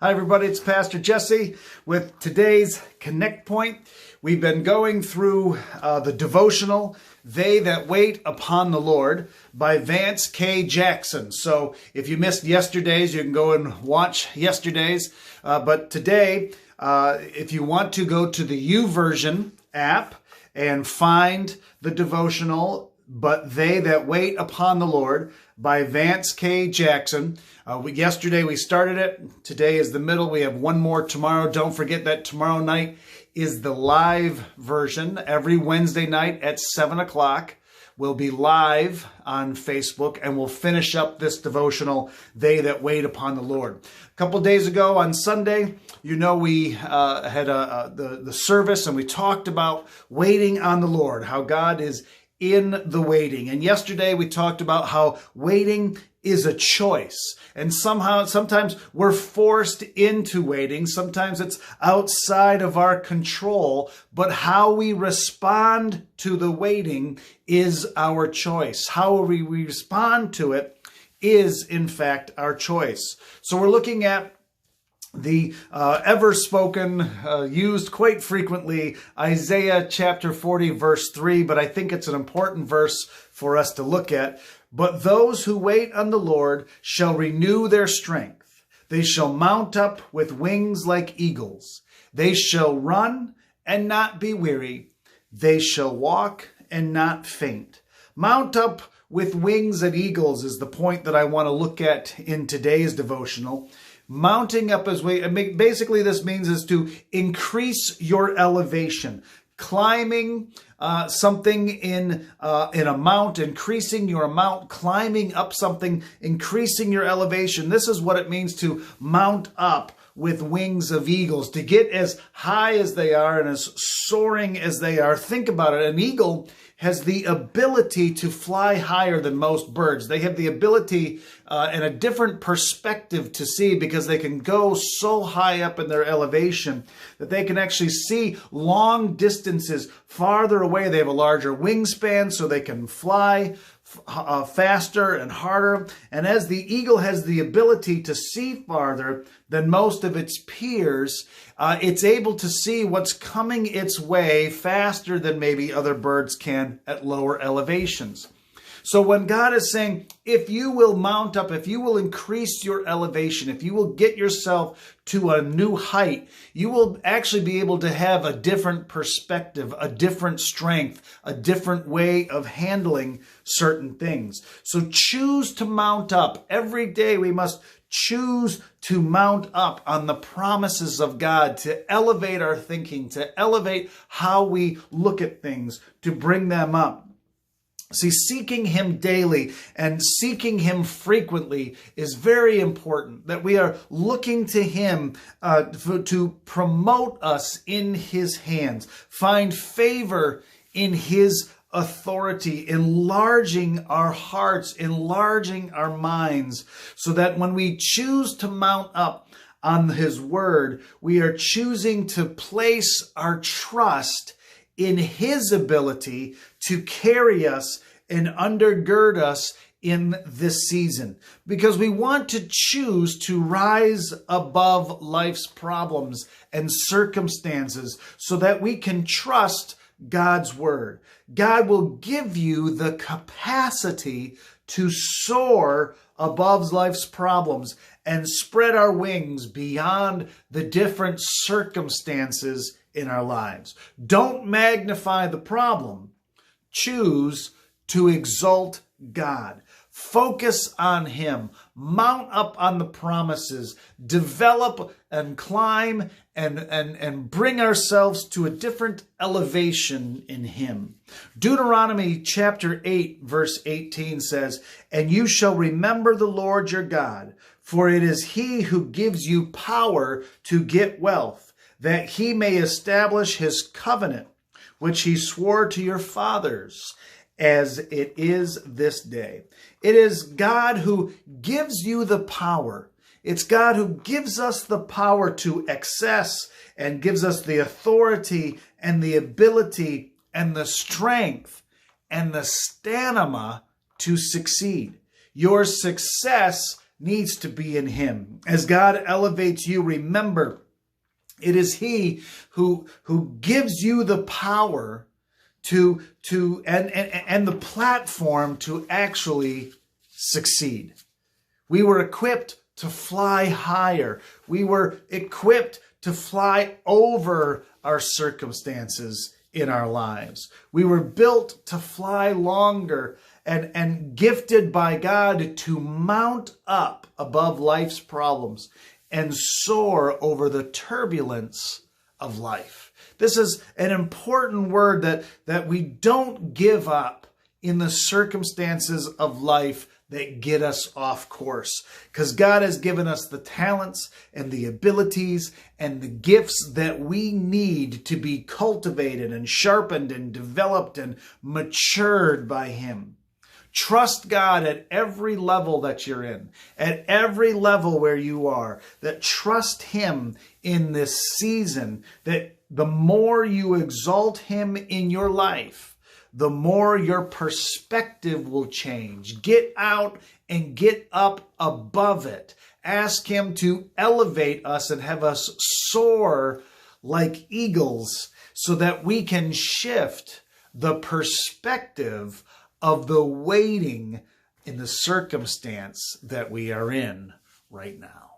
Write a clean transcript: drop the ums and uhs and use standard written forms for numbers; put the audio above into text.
Hi everybody, it's Pastor Jesse with today's Connect Point. We've been going through the devotional, They That Wait Upon the Lord by Vance K. Jackson. So if you missed yesterday's, you can go and watch yesterday's. But today, if you want to go to the YouVersion app and find the devotional, But They That Wait Upon the Lord by Vance K. Jackson. Yesterday we started it. Today is the middle. We have one more tomorrow. Don't forget that tomorrow night is the live version. Every Wednesday night at 7 o'clock, we'll be live on Facebook and we'll finish up this devotional, They That Wait Upon the Lord. A couple days ago on Sunday, we had the service and we talked about waiting on the Lord, how God is in the waiting. And yesterday we talked about how waiting is a choice. And sometimes we're forced into waiting. Sometimes it's outside of our control. But how we respond to the waiting is our choice. How we respond to it is, in fact, our choice. So we're looking at the ever-spoken, used quite frequently, Isaiah chapter 40, verse 3, but I think it's an important verse for us to look at. But those who wait on the Lord shall renew their strength. They shall mount up with wings like eagles. They shall run and not be weary. They shall walk and not faint. Mount up with wings as eagles is the point that I want to look at in today's devotional. Mounting up as basically this means is to increase your elevation, climbing something in a mount, increasing your amount, climbing up something, increasing your elevation. This is what it means to mount up with wings of eagles, to get as high as they are and as soaring as they are. Think about it. An eagle has the ability to fly higher than most birds. They have the ability and a different perspective to see because they can go so high up in their elevation that they can actually see long distances farther away. They have a larger wingspan so they can fly faster and harder. And as the eagle has the ability to see farther than most of its peers, it's able to see what's coming its way faster than maybe other birds can at lower elevations. So when God is saying, if you will mount up, if you will increase your elevation, if you will get yourself to a new height, you will actually be able to have a different perspective, a different strength, a different way of handling certain things. So choose to mount up. Every day we must choose to mount up on the promises of God, to elevate our thinking, to elevate how we look at things, to bring them up. See, seeking Him daily and seeking Him frequently is very important, that we are looking to Him to promote us in His hands, find favor in His authority, enlarging our hearts, enlarging our minds, so that when we choose to mount up on His Word, we are choosing to place our trust in His ability to carry us and undergird us in this season. Because we want to choose to rise above life's problems and circumstances so that we can trust God's Word. God will give you the capacity to soar above life's problems and spread our wings beyond the different circumstances in our lives. Don't magnify the problem. Choose to exalt God. Focus on Him. Mount up on the promises. Develop and climb and bring ourselves to a different elevation in Him. Deuteronomy chapter 8, verse 18 says, "And you shall remember the Lord your God, for it is He who gives you power to get wealth, that He may establish His covenant, which He swore to your fathers, as it is this day." It is God who gives you the power. It's God who gives us the power to access and gives us the authority and the ability and the strength and the stamina to succeed. Your success needs to be in him. As God elevates you, remember, it is he who gives you the power and the platform to actually succeed. We were equipped to fly higher. We were equipped to fly over our circumstances in our lives. We were built to fly longer and gifted by God to mount up above life's problems and soar over the turbulence of life. This is an important word that we don't give up in the circumstances of life that get us off course, because God has given us the talents and the abilities and the gifts that we need to be cultivated and sharpened and developed and matured by him. Trust God at every level that you're in, at every level where you are, that trust him in this season, that the more you exalt him in your life, the more your perspective will change. Get out and get up above it. Ask him to elevate us and have us soar like eagles so that we can shift the perspective of the waiting in the circumstance that we are in right now.